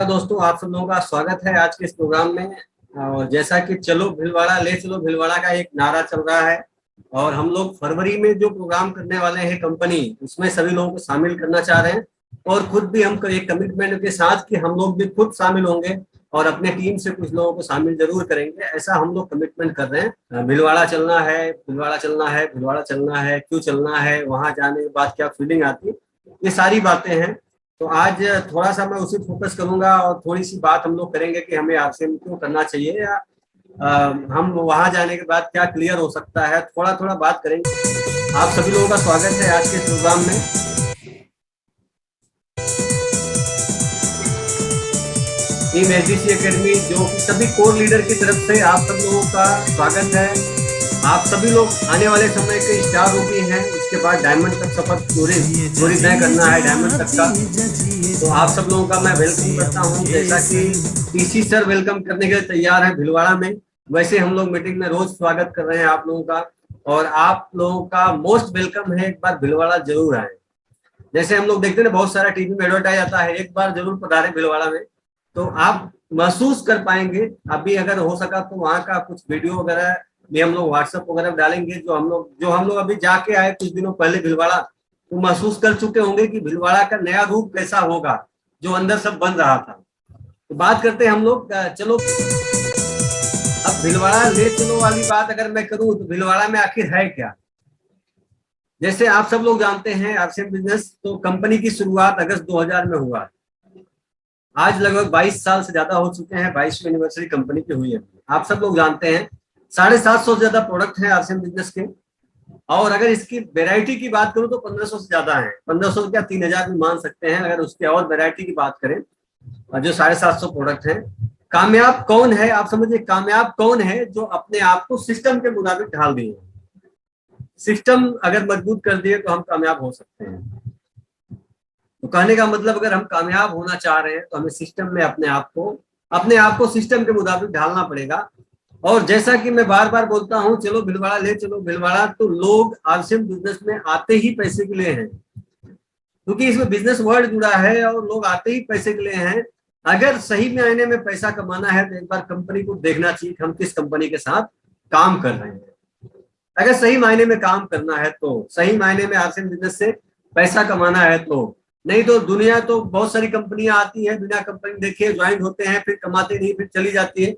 दोस्तों, आप सब लोगों का स्वागत है आज के इस प्रोग्राम में। और जैसा कि चलो भीलवाड़ा ले चलो भीलवाड़ा का एक नारा चल रहा है और हम लोग फरवरी में जो प्रोग्राम करने वाले हैं कंपनी, उसमें सभी लोगों को शामिल करना चाह रहे हैं और खुद भी हम एक कमिटमेंट के साथ कि हम लोग भी खुद शामिल होंगे और अपने टीम से कुछ लोगों को शामिल जरूर करेंगे। ऐसा हम लोग कमिटमेंट कर रहे हैं। भीलवाड़ा चलना है, भीलवाड़ा चलना है, भीलवाड़ा चलना है, क्यों चलना है, वहां जाने के बाद क्या फीलिंग आती है, ये सारी बातें हैं। तो आज थोड़ा सा मैं उसी फोकस करूंगा और थोड़ी सी बात हम लोग करेंगे कि हमें आरसीएम क्यों करना चाहिए या हम वहां जाने के बाद क्या क्लियर हो सकता है, थोड़ा थोड़ा बात करेंगे। आप सभी लोगों का स्वागत है आज के प्रोग्राम में। टीम एसडीसी एकेडमी जो कि सभी कोर लीडर की तरफ से आप सब लोगों का स्वागत है। आप सभी लोग आने वाले समय के स्टार रूपी हैं। इसके बाद डायमंड तक सफर पूरी तय करना है, डायमंड तक का। तो आप सब लोगों का मैं वेलकम करता हूं। जैसा कि टीसी सर वेलकम करने के लिए तैयार है भीलवाड़ा में, वैसे हम लोग मीटिंग में रोज स्वागत कर रहे हैं आप लोगों का। और आप लोगों का मोस्ट वेलकम है, एक बार भीलवाड़ा जरूर आए। जैसे हम लोग देखते हैं बहुत सारा टीवी में एडवर्टाइज आता है, एक बार जरूर पधारे भीलवाड़ा में, तो आप महसूस कर पाएंगे। अभी अगर हो सका तो वहाँ का कुछ वीडियो वगैरह भी हम लोग व्हाट्सएप वगैरह डालेंगे। जो हम लोग अभी जाके आए कुछ दिनों पहले भीलवाड़ा, तो महसूस कर चुके होंगे कि भीलवाड़ा का नया रूप कैसा होगा, जो अंदर सब बन रहा था। तो बात करते हैं हम लोग। चलो अब भीलवाड़ा ले चलो वाली बात अगर मैं करूं तो भीलवाड़ा में आखिर है क्या। जैसे आप सब लोग जानते हैं आरसीएम बिजनेस तो कंपनी की शुरुआत अगस्त 2000 में हुआ। आज लगभग 22 साल से ज्यादा हो चुके हैं, 22वीं एनिवर्सरी कंपनी की हुई है। आप सब लोग जानते हैं 750 से ज्यादा प्रोडक्ट हैं आरसीएम बिजनेस के। और अगर इसकी वेराइटी की बात करूं तो 1500 से ज्यादा है, 1500 क्या 3000 भी मान सकते हैं अगर उसके और वेराइटी की बात करें। जो 750 प्रोडक्ट हैं। कामयाब कौन है, आप समझिए, कामयाब कौन है जो अपने आप को सिस्टम के मुताबिक ढाल दिए। सिस्टम अगर मजबूत कर दिए तो हम कामयाब हो सकते हैं। तो कहने का मतलब अगर हम कामयाब होना चाह रहे हैं तो हमें सिस्टम में अपने आप को सिस्टम के मुताबिक ढालना पड़ेगा। और जैसा कि मैं बार बार बोलता हूं, चलो भीलवाड़ा ले चलो भीलवाड़ा, तो लोग आरसीएम बिजनेस में आते ही पैसे के लिए हैं, क्योंकि इसमें बिजनेस वर्ड जुड़ा है और लोग आते ही पैसे के लिए हैं। अगर सही मायने में पैसा कमाना है तो एक बार कंपनी को देखना चाहिए हम किस कंपनी के साथ काम कर रहे हैं। अगर सही मायने में काम करना है तो, सही मायने में आरसीएम बिजनेस से पैसा कमाना है तो, नहीं तो दुनिया तो बहुत सारी कंपनियां आती है, दुनिया कंपनी देखिए ज्वाइन होते हैं फिर कमाते नहीं, फिर चली जाती है।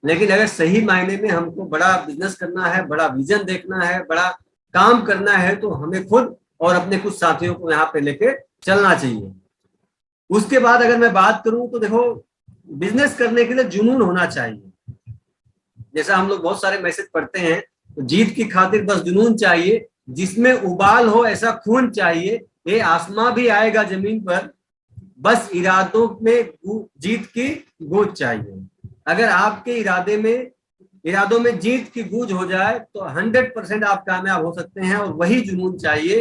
लेकिन अगर सही मायने में हमको बड़ा बिजनेस करना है, बड़ा विजन देखना है, बड़ा काम करना है, तो हमें खुद और अपने कुछ साथियों को यहाँ पे लेके चलना चाहिए। उसके बाद अगर मैं बात करूं तो देखो, बिजनेस करने के लिए जुनून होना चाहिए। जैसा हम लोग बहुत सारे मैसेज पढ़ते हैं, तो जीत की खातिर बस जुनून चाहिए, जिसमें उबाल हो ऐसा खून चाहिए, ये आसमां भी आएगा जमीन पर, बस इरादों में जीत की गूंज चाहिए। अगर आपके इरादों में जीत की गूंज हो जाए तो 100% आप कामयाब हो सकते हैं। और वही जुनून चाहिए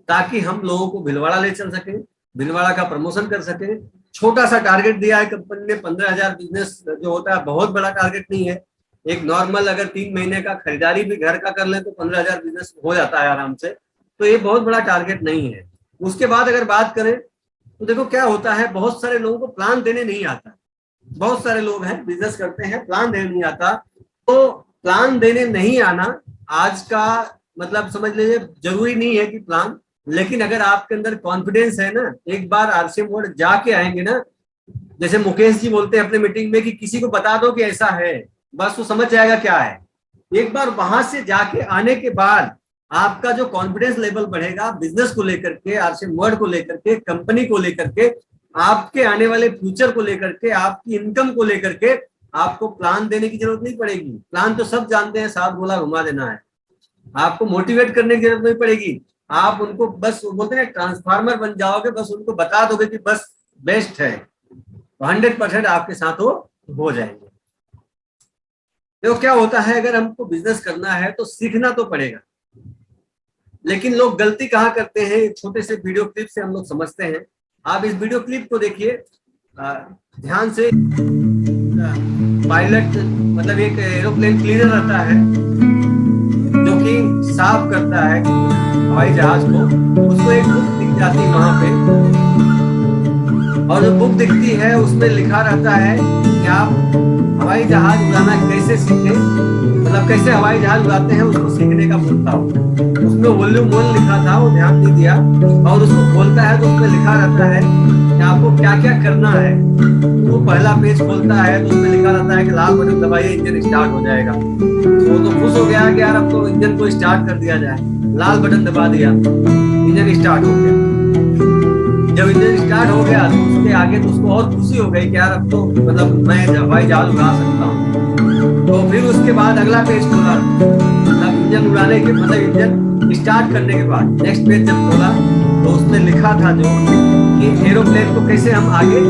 ताकि हम लोगों को भीलवाड़ा ले चल सके, भीलवाड़ा का प्रमोशन कर सके। छोटा सा टारगेट दिया है कंपनी ने, 15,000 बिजनेस जो होता है बहुत बड़ा टारगेट नहीं है। एक नॉर्मल अगर 3 महीने का खरीदारी भी घर का कर ले तो 15,000 बिजनेस हो जाता है आराम से। तो ये बहुत बड़ा टारगेट नहीं है। उसके बाद अगर बात करें तो देखो क्या होता है, बहुत सारे लोगों को प्लान देने नहीं आता। बहुत सारे लोग हैं बिजनेस करते हैं, प्लान देने नहीं आता। तो प्लान देने नहीं आना आज का मतलब समझ लीजिए, जरूरी नहीं है कि प्लान, लेकिन अगर आपके अंदर कॉन्फिडेंस है ना, एक बार आरसीएम वर्ल्ड जाके आएंगे ना, जैसे मुकेश जी बोलते हैं अपने मीटिंग में कि किसी को बता दो कि ऐसा है, बस वो समझ जाएगा क्या है। एक बार वहां से जाके आने के बाद आपका जो कॉन्फिडेंस लेवल बढ़ेगा बिजनेस को लेकर के, आरसीएम वर्ल्ड को लेकर के, कंपनी को लेकर के, आपके आने वाले फ्यूचर को लेकर के, आपकी इनकम को लेकर के, आपको प्लान देने की जरूरत नहीं पड़ेगी। प्लान तो सब जानते हैं, 7 गोला घुमा देना है। आपको मोटिवेट करने की जरूरत नहीं पड़ेगी। आप उनको बस बोलते हैं ट्रांसफार्मर बन जाओगे, बस उनको बता दोगे कि बस बेस्ट है, तो 100% आपके साथ हो जाएंगे। तो क्या होता है, अगर हमको बिजनेस करना है तो सीखना तो पड़ेगा। लेकिन लोग गलती कहाँ करते हैं, एक छोटे से वीडियो क्लिप से हम लोग समझते हैं। आप इस वीडियो क्लिप को देखिए ध्यान से। पायलट मतलब एक एरोप्लेन क्लीनर रहता है जो कि साफ करता है हवाई जहाज को, उसको एक बुक दिख जाती है वहां पे, और जो बुक दिखती है उसमें लिखा रहता है कि आप हवाई जहाज उड़ाना कैसे सीखें, मतलब कैसे हवाई जहाज उड़ाते हैं उसको सीखने का बुक था। उसमें वॉल्यूम 1 लिखा था, वो ध्यान नहीं दिया, और उसको खोलता है तो उसमें लिखा रहता है कि आपको क्या क्या करना है। तो वो पहला पेज खोलता है तो उसमें लिखा रहता है कि लाल बटन दबाइए, इंजन स्टार्ट हो जाएगा। वो तो खुश हो गया कि यार अब तो इंजन को स्टार्ट कर दिया जाए। लाल बटन दबा दिया, इंजन स्टार्ट हो गया। जब इंजन स्टार्ट हो गया तो उसके आगे तो उसको और खुशी हो गई कि यार अब तो मतलब मैं हवाई जहाज उड़ा सकता हूँ। तो फिर उसके बाद अगला पेज खोला, मतलब इंजन उड़ाने के मतलब इंजन स्टार्ट करने के बाद नेक्स्ट पेज जब खोला तो उसमें लिखा था जो कि एरोप्लेन को कैसे हम आगे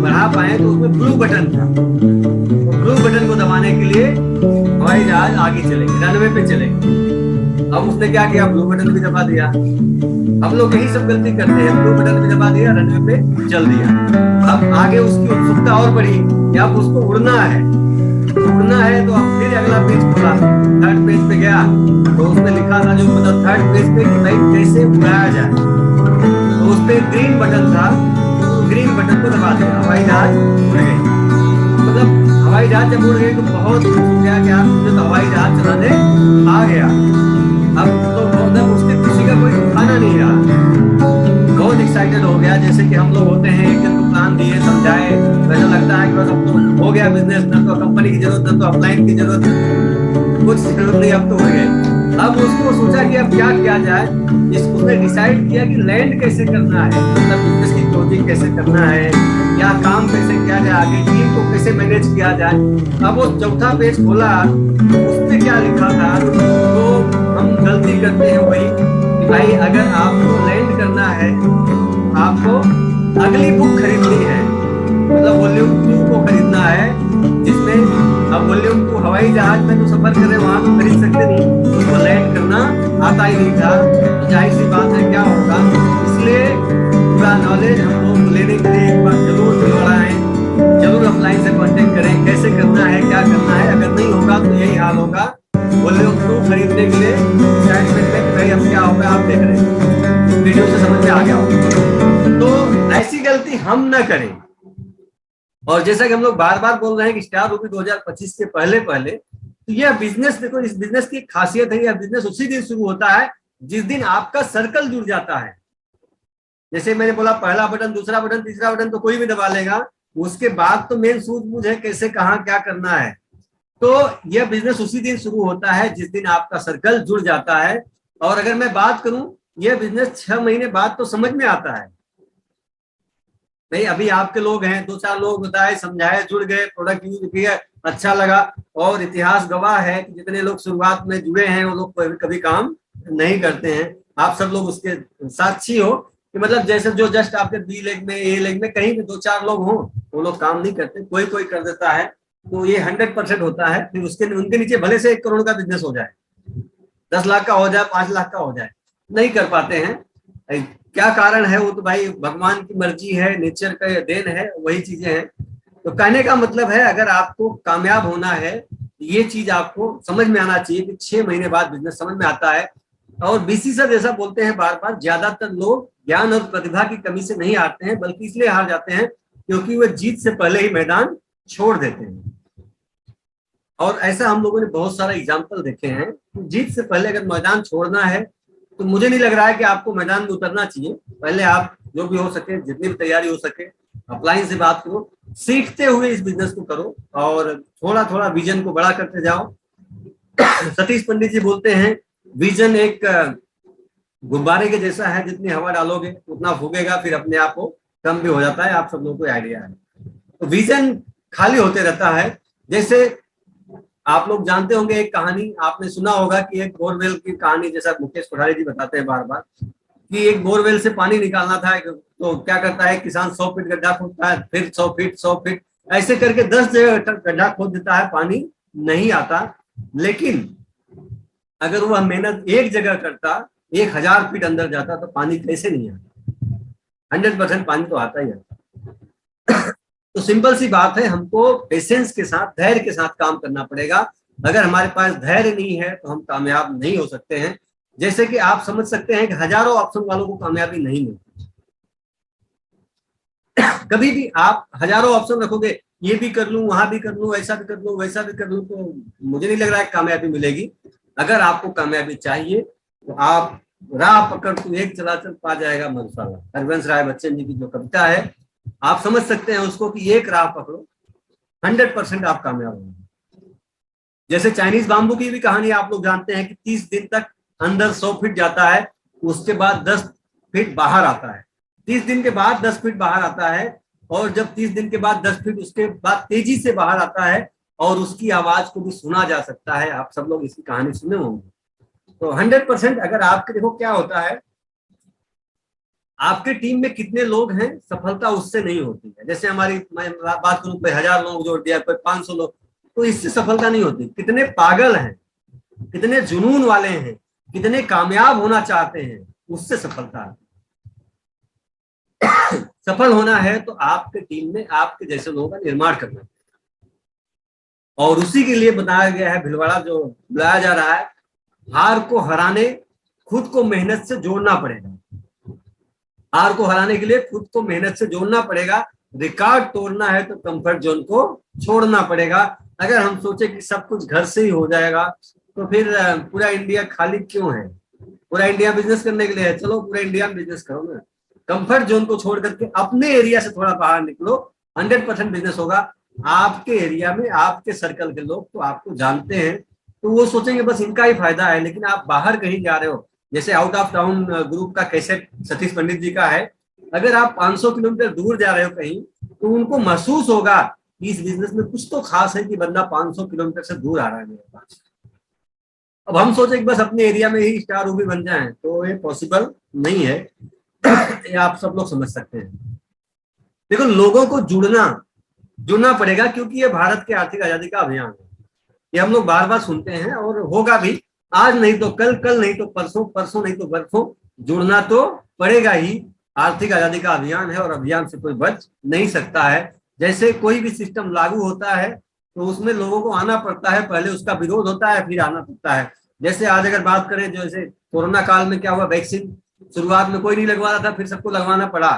बढ़ा पाए, तो उसमें ब्लू बटन था। तो ब्लू बटन को दबाने के लिए हवाई जहाज आगे चलेंगे, रनवे पे चलेंगे। अब उसने क्या किया, ब्लू बटन भी दबा दिया। हम लोग यही सब गलती करते हैं, ब्लू बटन भी दबा दिया, रनवे पे चल दिया। अब आगे उसकी उत्सुकता और बढ़ी कि अब उसको उड़ना है, उड़ना है। तो अब फिर अगला पेज खोला, थर्ड पेज पे गया तो उसमें लिखा था जो मतलब थर्ड पेज पे कि भाई कैसे उड़ाया जाए। तो उस पे ग्रीन बटन था, तो ग्रीन बटन को दबा दिया, हवाई जहाज उड़ गई। मतलब हवाई जहाज जब उड़ गई तो बहुत खुश हो गया कि यार मुझे तो हवाई जहाज चलाने आ गया। अब तो मतलब उसकी खुशी का कोई ठिकाना नहीं रहा, बहुत एक्साइटेड हो गया। जैसे कि हम लोग होते हैं, एक दिन को प्लान दिए, समझाए, वैसा लगता है कि बस अब तो हो गया बिजनेस, न तो कंपनी की जरूरत, न तो अपलाइन की जरूरत, कुछ जरूरत नहीं, अब तो हो गए। अब उसको सोचा कि अब क्या किया जाए। उसने डिसाइड किया कि लैंड कैसे करना है, मतलब बिजनेस की क्लोजिंग कैसे करना है, या काम कैसे किया जाए, आगे टीम को कैसे मैनेज किया जाए। अब वो चौथा पेज खोला, उसमें क्या लिखा था, तो हम गलती करते हैं वही कि भाई अगर आपको लैंड करना है, आपको अगली बुक खरीदनी है, मतलब वॉल्यूम 2 को खरीदना है, जिसमें अब वॉल्यूम 2 हवाई जहाज में जो सफर कर रहे वहां तो खरीद सकते नहीं, उसको लैंड करना आता ही नहीं था। तो जाहिर सी बात है क्या होगा, इसलिए पूरा नॉलेज हम लोग लेने के लिए एक बार जरूर बढ़ाएं, जरूर अपलाइन से कांटेक्ट करें, कैसे करना है, क्या करना है। अगर नहीं होगा तो यही हाल होगा, वॉल्यूम 2 खरीदने के लिए एक्साइटमेंट में भाई अब क्या होगा, आप देख रहे हैं वीडियो से समझ में आ गया होगा। तो ऐसी गलती हम ना करें। और जैसा कि हम लोग बार बार बोल रहे हैं कि स्टार रूपी 2025 के पहले पहले, तो यह बिजनेस, देखो इस बिजनेस की खासियत है, यह बिजनेस उसी दिन शुरू होता है जिस दिन आपका सर्कल जुड़ जाता है। जैसे मैंने बोला पहला बटन, दूसरा बटन, तीसरा बटन तो कोई भी दबा लेगा, उसके बाद तो मेन सूझबूझ है कैसे कहाँ क्या करना है। तो यह बिजनेस उसी दिन शुरू होता है जिस दिन आपका सर्कल जुड़ जाता है। और अगर मैं बात करूं, यह बिजनेस 6 महीने बाद तो समझ में आता है। नहीं, अभी आपके लोग हैं, 2-4 लोग बताए, समझाए, जुड़ गए, प्रोडक्ट यूज किया, अच्छा लगा, और इतिहास गवाह है कि जितने लोग शुरुआत में जुड़े हैं वो लोग कभी काम नहीं करते हैं। आप सब लोग उसके साक्षी हो कि मतलब जैसे जो जस्ट आपके बी लेग में, ए लेग में कहीं भी 2-4 लोग हों, वो लोग काम नहीं करते, कोई कोई कर देता है। तो ये 100% होता है। फिर उसके उनके नीचे भले से 1 करोड़ का बिजनेस हो जाए, 10 लाख का हो जाए, 5 लाख का हो जाए, नहीं कर पाते हैं। क्या कारण है, वो तो भाई भगवान की मर्जी है, नेचर का देन है, वही चीजें हैं। तो कहने का मतलब है, अगर आपको कामयाब होना है, ये चीज आपको समझ में आना चाहिए कि 6 महीने बाद बिजनेस समझ में आता है। और बीसी सर जैसा बोलते हैं बार बार, ज्यादातर लोग ज्ञान और प्रतिभा की कमी से नहीं हारते हैं, बल्कि इसलिए हार जाते हैं क्योंकि वे जीत से पहले ही मैदान छोड़ देते हैं। और ऐसा हम लोगों ने बहुत सारा एग्जाम्पल देखे हैं। जीत से पहले अगर मैदान छोड़ना है तो मुझे नहीं लग रहा है कि आपको मैदान में उतरना चाहिए। पहले आप जो भी हो सके, जितनी भी तैयारी हो सके, अपलाइन से बात करो, सीखते हुए इस बिजनेस को करो, और थोड़ा थोड़ा विजन को बड़ा करते जाओ। सतीश पंडित जी बोलते हैं, विजन एक गुब्बारे के जैसा है, जितनी हवा डालोगे उतना फूकेगा, फिर अपने आप वो कम भी हो जाता है। आप सब लोगों को आइडिया है। तो विजन खाली होते रहता है। जैसे आप लोग जानते होंगे, एक कहानी आपने सुना होगा कि एक बोरवेल की कहानी, जैसा मुकेश कोठारी जी बताते हैं बार बार, कि एक बोरवेल से पानी निकालना था। तो क्या करता है किसान, 100 फीट गड्ढा खोदता है, फिर 100 फीट, 100 फीट, ऐसे करके 10 जगह गड्ढा खोद देता है, पानी नहीं आता। लेकिन अगर वह मेहनत एक जगह करता, 1000 फीट अंदर जाता, तो पानी कैसे नहीं आता? 100% पानी तो आता ही आता। तो सिंपल सी बात है, हमको पेशेंस के साथ, धैर्य के साथ काम करना पड़ेगा। अगर हमारे पास धैर्य नहीं है तो हम कामयाब नहीं हो सकते हैं। जैसे कि आप समझ सकते हैं कि हजारों ऑप्शन वालों को कामयाबी नहीं मिलती। कभी भी आप हजारों ऑप्शन रखोगे, ये भी कर लूं, वहां भी कर लूं, ऐसा भी कर लूं, वैसा भी कर लूं, तो मुझे नहीं लग रहा है कामयाबी मिलेगी। अगर आपको कामयाबी चाहिए तो आप राह पकड़ तू एक चला चल पा जाएगा मधुशाला, हरिवंश राय बच्चन जी की जो कविता है, आप समझ सकते हैं उसको कि एक राह पकड़ो, 100% आप कामयाब होंगे। जैसे चाइनीज बाम्बू की भी कहानी आप लोग जानते हैं कि 30 दिन तक अंदर 100 फीट जाता है, उसके बाद 10 फीट बाहर आता है, 30 दिन के बाद 10 फीट बाहर आता है, और जब 30 दिन के बाद 10 फीट उसके बाद तेजी से बाहर आता है और उसकी आवाज को भी सुना जा सकता है। आप सब लोग इसकी कहानी सुने होंगे। तो 100% अगर आपके, देखो क्या होता है, आपके टीम में कितने लोग हैं सफलता उससे नहीं होती है। जैसे हमारी, मैं बात करूं, 1000 लोग जोड़ दिया, कोई 500 लोग, तो इससे सफलता नहीं होती। कितने पागल हैं, कितने जुनून वाले हैं, कितने कामयाब होना चाहते हैं, उससे सफलता है। सफल होना है तो आपके टीम में आपके जैसे लोगों का निर्माण करना है, और उसी के लिए बताया गया है भिलवाड़ा जो बुलाया जा रहा है। हार को हराने खुद को मेहनत से जोड़ना पड़ेगा, हार को हराने के लिए खुद को मेहनत से जोड़ना पड़ेगा। रिकॉर्ड तोड़ना है तो कंफर्ट जोन को छोड़ना पड़ेगा। अगर हम सोचे कि सब कुछ घर से ही हो जाएगा तो फिर पूरा इंडिया खाली क्यों है? पूरा इंडिया बिजनेस करने के लिए है, चलो पूरा इंडिया में बिजनेस करो ना। कंफर्ट जोन को छोड़ करके अपने एरिया से थोड़ा बाहर निकलो, 100% बिजनेस होगा। आपके एरिया में आपके सर्कल के लोग तो आपको जानते हैं, तो वो सोचेंगे बस इनका ही फायदा है। लेकिन आप बाहर कहीं जा रहे हो, जैसे आउट ऑफ टाउन ग्रुप का कैसेट सतीश पंडित जी का है, अगर आप 500 किलोमीटर दूर जा रहे हो कहीं, तो उनको महसूस होगा कि इस बिजनेस में कुछ तो खास है कि बंदा 500 किलोमीटर से दूर आ रहा है मेरे पास। अब हम सोचे कि बस अपने एरिया में ही स्टार रूबी बन जाएं, तो ये पॉसिबल नहीं है। ये आप सब लोग समझ सकते हैं। देखो, लोगों को जुड़ना पड़ेगा, क्योंकि ये भारत के आर्थिक आजादी का अभियान है। ये हम लोग बार बार सुनते हैं और होगा भी, आज नहीं तो कल, कल नहीं तो परसों, परसों नहीं तो बरसों, जुड़ना तो पड़ेगा ही। आर्थिक आजादी का अभियान है और अभियान से कोई बच नहीं सकता है। जैसे कोई भी सिस्टम लागू होता है तो उसमें लोगों को आना पड़ता है, पहले उसका विरोध होता है, फिर आना पड़ता है। जैसे आज अगर बात करें, जैसे कोरोना काल में क्या हुआ, वैक्सीन शुरुआत में कोई नहीं लगवा रहा था, फिर सबको लगवाना पड़ा।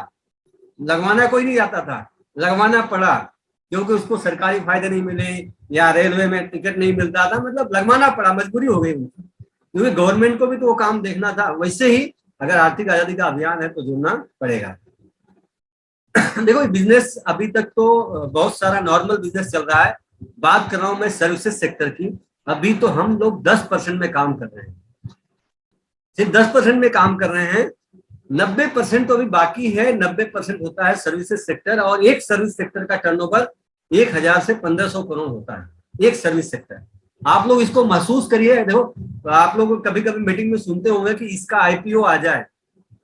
लगवाना कोई नहीं आता था, लगवाना पड़ा, क्योंकि उसको सरकारी फायदे नहीं मिले या रेलवे में टिकट नहीं मिलता था, मतलब लगवाना पड़ा, मजबूरी हो गई उनको, क्योंकि गवर्नमेंट को भी तो वो काम देखना था। वैसे ही अगर आर्थिक आजादी का अभियान है तो जुड़ना पड़ेगा। देखो, बिजनेस अभी तक तो बहुत सारा नॉर्मल बिजनेस चल रहा है। बात कर रहा हूं मैं सर्विसेज सेक्टर की। अभी तो हम लोग 10% में काम कर रहे हैं, सिर्फ 10% में काम कर रहे हैं। 90% तो अभी बाकी है। 90% होता है सर्विसेज सेक्टर, और एक सर्विस सेक्टर का टर्नओवर 1000 से 1500 करोड़ होता है, एक सर्विस सेक्टर। आप लोग इसको महसूस करिए। देखो, आप लोग कभी कभी मीटिंग में सुनते होंगे कि इसका आईपीओ आ जाए,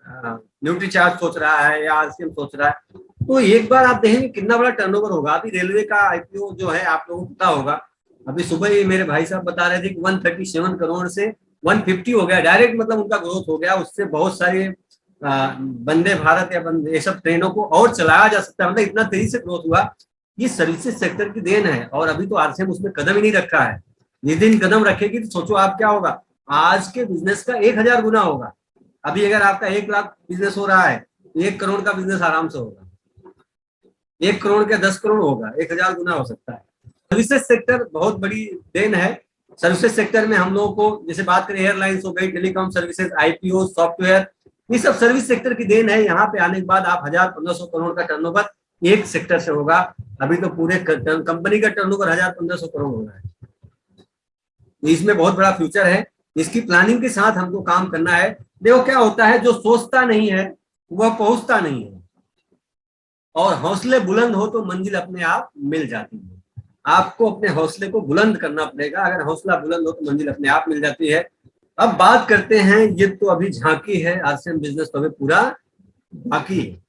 न्यूट्रीचार्ज सोच रहा है या आरसीएम सोच रहा है, तो एक बार आप देखेंगे कितना बड़ा टर्नओवर होगा। अभी रेलवे का आईपीओ जो है आप लोगों को पता होगा, अभी सुबह ही मेरे भाई साहब बता रहे थे कि 137 करोड़ से 150 हो गया डायरेक्ट, मतलब उनका ग्रोथ हो गया। उससे बहुत सारे वंदे भारत या ये सब ट्रेनों को और चलाया जा सकता है, मतलब इतना तेजी से ग्रोथ हुआ। ये सर्विसेज सेक्टर की देन है, और अभी तो आरसीएम उसमें कदम ही नहीं रखा है। जिस दिन कदम रखेगी तो सोचो आप क्या होगा, आज के बिजनेस का 1000 गुना होगा। अभी अगर आपका 1 लाख बिजनेस हो रहा है, 1 करोड़ का बिजनेस आराम से होगा, 1 करोड़ का 10 करोड़ होगा, 1000 गुना हो सकता है। सर्विसेज सेक्टर बहुत बड़ी देन है। सर्विसेज सेक्टर में हम लोगों को, जैसे बात करें एयरलाइंस हो गई, टेलीकॉम सर्विसेज, आईपीओ, सॉफ्टवेयर, ये सब सर्विस सेक्टर की देन है। यहाँ पे आने के बाद आप 1000-1500 करोड़ का टर्नओवर एक सेक्टर से होगा। अभी तो पूरे कंपनी का टर्नओवर 1000-1500 करोड़ हो रहा है, तो इसमें बहुत बड़ा फ्यूचर है। इसकी प्लानिंग के साथ हमको काम करना है। देखो क्या होता है, जो सोचता नहीं है वह पहुंचता नहीं है, और हौसले बुलंद हो तो मंजिल अपने आप मिल जाती है। आपको अपने हौसले को बुलंद करना पड़ेगा। अगर हौसला बुलंद हो तो मंजिल अपने आप मिल जाती है। अब बात करते हैं, ये तो अभी झांकी है, आरसीएम बिजनेस तो अभी पूरा बाकी है।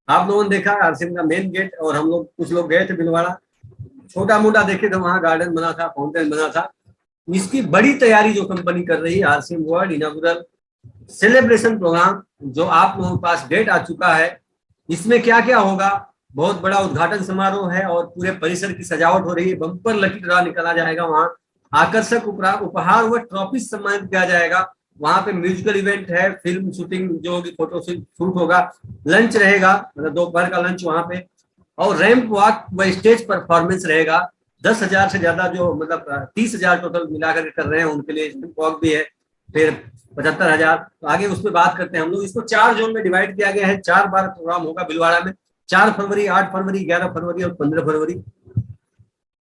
आप लोगों ने देखा आरसीएम का मेन गेट, और हम लोग कुछ लोग गए थे भिलवाड़ा, छोटा मोटा देखे तो वहां गार्डन बना था, फाउंटेन बना था। इसकी बड़ी तैयारी जो कंपनी कर रही है, RCM world inauguration celebration programme, जो आप लोगों के पास डेट आ चुका है। इसमें क्या क्या होगा, बहुत बड़ा उद्घाटन समारोह है और पूरे परिसर की सजावट हो रही है। बम्पर लकी ड्रा निकाला जाएगा, वहां आकर्षक उपहार व ट्रॉफी सम्मानित किया जाएगा। वहां पे म्यूजिकल इवेंट है, फिल्म शूटिंग जो होगी, फोटो शूट होगा, लंच रहेगा, मतलब दोपहर का लंच वहां पे, और रैंप वॉक व स्टेज परफॉर्मेंस रहेगा। 10,000 से ज्यादा जो मतलब 30,000 टोटल मिलाकर कर रहे हैं उनके लिए रैंप वॉक भी है। फिर 75,000, तो आगे उस पर बात करते हैं हम लोग। इसको 4 जोन में डिवाइड किया गया है। 4 बार प्रोग्राम होगा भीलवाड़ा में, 4 फरवरी, 8 फरवरी, 11 फरवरी और 15 फरवरी,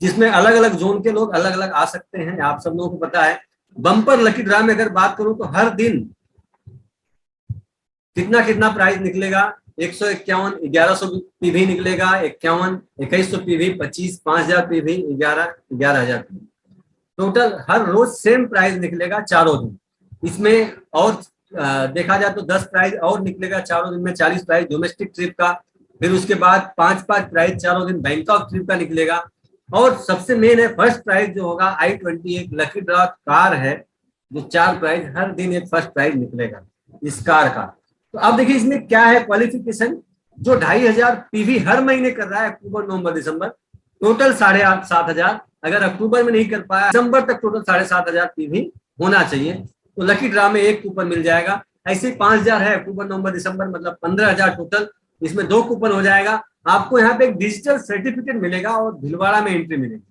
जिसमें अलग अलग जोन के लोग अलग अलग आ सकते हैं। आप सब लोगों को पता है। बम्पर लकी ड्रा में अगर बात करूं तो हर दिन कितना कितना प्राइस निकलेगा। 151 1100 पीवी निकलेगा, 51 2100 पीवी, 25 5000 पीवी, 11 11,000 पीवी। टोटल हर रोज सेम प्राइस निकलेगा चारों दिन। इसमें और देखा जाए तो 10 प्राइस और निकलेगा चारों दिन में। 40 प्राइस डोमेस्टिक ट्रिप का, फिर उसके बाद 5 प्राइस चारों दिन बैंकॉक ट्रिप का निकलेगा। और सबसे मेन है फर्स्ट प्राइज जो होगा i20, एक लकी ड्रॉ कार है, जो 4 प्राइज हर दिन एक फर्स्ट प्राइज निकलेगा इस कार का। तो अब देखिए इसमें क्या है क्वालिफिकेशन। जो 2,500 पीवी हर महीने कर रहा है अक्टूबर नवंबर दिसंबर, टोटल 7,500। अगर अक्टूबर में नहीं कर पाया दिसंबर तक टोटल 7,500 पीवी होना चाहिए, तो लकी ड्रा में एक कूपन मिल जाएगा। ऐसे 5,000 है अक्टूबर नवंबर दिसंबर, मतलब 15,000 टोटल। इसमें 2 कूपन हो जाएगा। आपको यहाँ पे एक डिजिटल सर्टिफिकेट मिलेगा और भीलवाड़ा में एंट्री मिलेगी।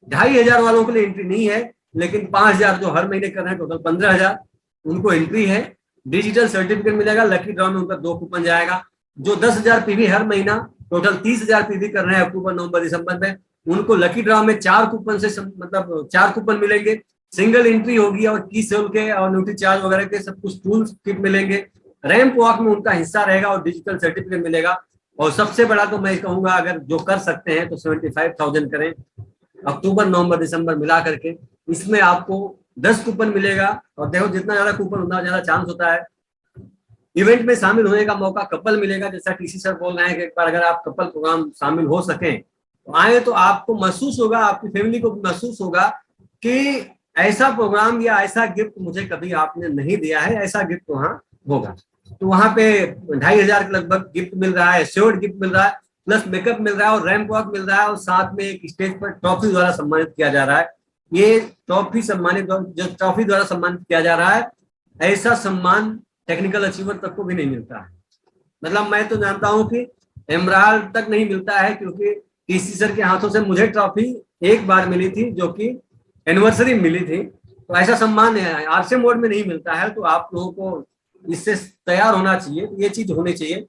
2,500 वालों के लिए एंट्री नहीं है, लेकिन 5,000 जो हर महीने कर रहे हैं टोटल 15,000 उनको एंट्री है। डिजिटल सर्टिफिकेट मिलेगा। लकी ड्रॉ में उनका 2 कूपन जाएगा। जो 10,000 पीवी हर महीना टोटल 30,000 पीवी कर रहे हैं अक्टूबर नवंबर दिसंबर में, उनको लकी ड्रॉ में 4 कूपन से मतलब 4 कूपन मिलेंगे। सिंगल एंट्री होगी और की सेल के और न्यूट्री चार्ज वगैरह के सब कुछ टूल्स किट मिलेंगे। रैंप वॉक में उनका हिस्सा रहेगा और डिजिटल सर्टिफिकेट मिलेगा। और सबसे बड़ा तो मैं कहूंगा अगर जो कर सकते हैं तो 75,000 करें अक्टूबर नवंबर दिसंबर मिला करके। इसमें आपको 10 कूपन मिलेगा। और देखो जितना ज्यादा कूपन उतना ज्यादा चांस होता है इवेंट में शामिल होने का मौका। कपल मिलेगा, जैसा टीसी सर बोल रहे हैं कि एक बार अगर आप कपल प्रोग्राम शामिल हो सकें तो आए, तो आपको महसूस होगा, आपकी फैमिली को महसूस होगा कि ऐसा प्रोग्राम या ऐसा गिफ्ट मुझे कभी आपने नहीं दिया है, ऐसा गिफ्ट वहां होगा। तो वहां पे 2,500 के लगभग गिफ्ट मिल रहा है, श्योर्ड गिफ्ट मिल रहा है, प्लस मेकअप मिल रहा है और रैंप वॉक मिल रहा है, और साथ में एक स्टेज पर ट्रॉफी द्वारा सम्मानित किया जा रहा है। ये ट्रॉफी सम्मानित, जो ट्रॉफी द्वारा सम्मानित किया जा रहा है, ऐसा सम्मान टेक्निकल अचीवर तक को भी नहीं मिलता है। मतलब मैं तो जानता हूं कि एमराल्ड तक नहीं मिलता है, क्योंकि टीसी सर के हाथों से मुझे ट्रॉफी एक बार मिली थी, जो कि एनिवर्सरी मिली थी। तो ऐसा सम्मान आरसे मोड में नहीं मिलता है। तो आप लोगों को इससे तैयार होना चाहिए, ये चीज होनी चाहिए।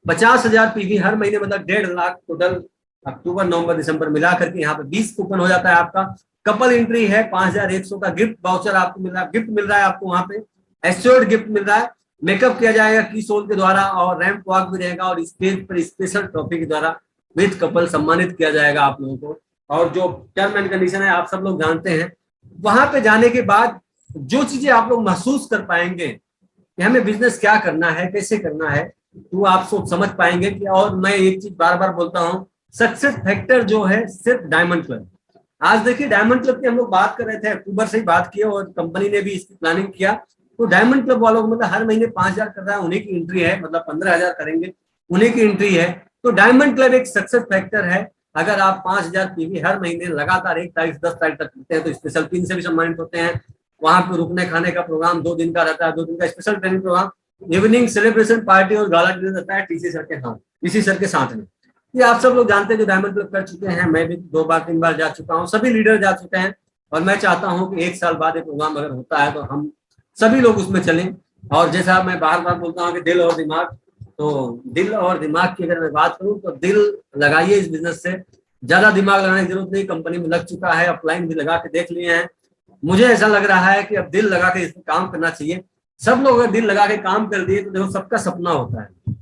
50,000 पीवी हर महीने, मतलब 1.5 लाख टोटल अक्टूबर नवंबर दिसंबर मिला करके यहाँ पे 20 कूपन हो जाता है आपका। कपल एंट्री है, 5,100 का गिफ्ट वाउचर आपको मिल रहा है, गिफ्ट मिल रहा है आपको वहां पे, एश्योर्ड गिफ्ट मिल रहा है। मेकअप किया जाएगा की सोल के द्वारा और रैंप वॉक भी रहेगा और स्टेज पर स्पेशल ट्रॉफी के द्वारा विद कपल सम्मानित किया जाएगा आप लोगों को। और जो टर्म एंड कंडीशन है आप सब लोग जानते हैं। वहां पे जाने के बाद जो चीजें आप लोग महसूस कर पाएंगे कि हमें बिजनेस क्या करना है, कैसे करना है, तो आप सब समझ पाएंगे कि। और मैं एक चीज बार बार बोलता हूँ, सक्सेस फैक्टर जो है सिर्फ डायमंड क्लब। आज देखिए डायमंड क्लब की हम लोग बात कर रहे थे, अक्टूबर से ही बात की और कंपनी ने भी इसकी प्लानिंग किया। तो डायमंड क्लब वालों को मतलब हर महीने 5,000 कर रहा है, उन्हीं की एंट्री है, मतलब 15,000 करेंगे, उन्हीं की एंट्री है। तो डायमंड क्लब एक सक्सेस फैक्टर है। अगर आप 5,000 पीवी हर महीने लगातार 1 तारीख से 10 तारीख तक करते हैं तो स्पेशल पिन से भी सम्मानित होते हैं। वहां पे रुकने खाने का प्रोग्राम 2 दिन का रहता है, 2 दिन का special training programme, evening celebration party और गाला डिनर रहता है टीसी सर के साथ, इसी सर के साथ में। ये आप सब लोग जानते हैं जो डायमंड क्लब कर चुके हैं। मैं भी 2 बार 3 बार जा चुका हूँ, सभी लीडर जा चुके हैं। और मैं चाहता हूँ कि 1 साल बाद ये प्रोग्राम अगर होता है तो हम सभी लोग उसमें चलें। और जैसा मैं बार बार बोलता हूँ कि दिल और दिमाग, तो दिल और दिमाग की अगर मैं बात करूँ तो दिल लगाइए इस बिजनेस से, ज्यादा दिमाग लगाने की जरूरत नहीं। कंपनी में लग चुका है, अपलाइन भी लगा के देख लिए हैं। मुझे ऐसा लग रहा है कि अब दिल लगा के इसमें काम करना चाहिए। सब लोग अगर दिल लगा के काम कर दिए तो देखो सबका सपना होता है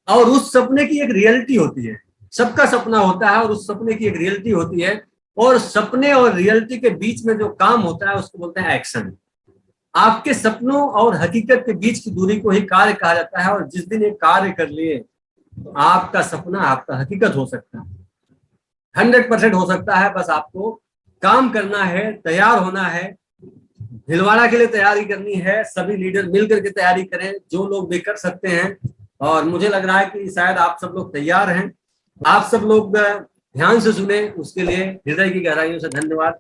और उस सपने की एक रियलिटी होती है। सबका सपना होता है और उस सपने की एक रियलिटी होती है। और सपने और रियलिटी के बीच में जो काम होता है उसको बोलते हैं एक्शन। आपके सपनों और हकीकत के बीच की दूरी को ही कार्य कहा जाता है। और जिस दिन एक कार्य कर लिए तो आपका सपना आपका हकीकत हो सकता है, 100% हो सकता है। बस आपको काम करना है, तैयार होना है। भीलवाड़ा के लिए तैयारी करनी है, सभी लीडर मिलकर के तैयारी करें, जो लोग भी कर सकते हैं। और मुझे लग रहा है कि शायद आप सब लोग तैयार हैं। आप सब लोग ध्यान से सुने, उसके लिए हृदय की गहराइयों से धन्यवाद।